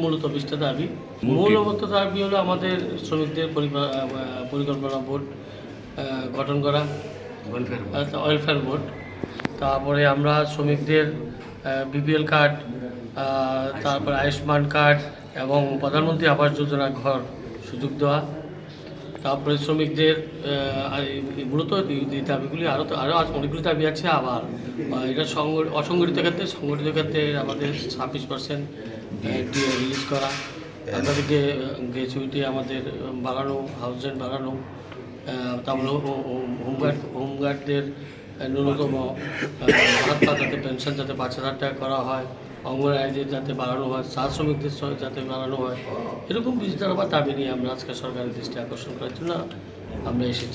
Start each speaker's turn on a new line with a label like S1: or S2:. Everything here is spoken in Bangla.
S1: মূলত 20টা দাবি। মূলত দাবি হলো আমাদের শ্রমিকদের পরিকল্পনা বোর্ড গঠন করা, ওয়েলফেয়ার বোর্ড। তারপরে আমরা শ্রমিকদের বিপিএল কার্ড, তারপরে আয়ুষ্মান কার্ড এবং প্রধানমন্ত্রী আবাস যোজনা ঘর সুযোগ দেওয়া। তারপরে শ্রমিকদের মূলত এই দাবিগুলি আরও অনেকগুলি দাবি আছে। আবার এটা অসংগঠিত ক্ষেত্রে, সংগঠিত ক্ষেত্রে আমাদের 26% রিলিজ করা, তাদেরকে গ্র্যাচুইটি আমাদের বাড়ানো, হাউস রেন্ট বাড়ানো, তারপরে হোমগার্ডদের ন্যূনতম ভাতা যাতে পেনশন যাতে 5,000 টাকা করা হয়, অঙ্গনওয়াড়িদের যাতে বাড়ানো হয়, চা শ্রমিকদের যাতে বাড়ানো হয়, এরকম 20 দফা দাবি নিয়ে আমরা আজকে সরকারের দৃষ্টি আকর্ষণ করার জন্য আমরা এসেছি।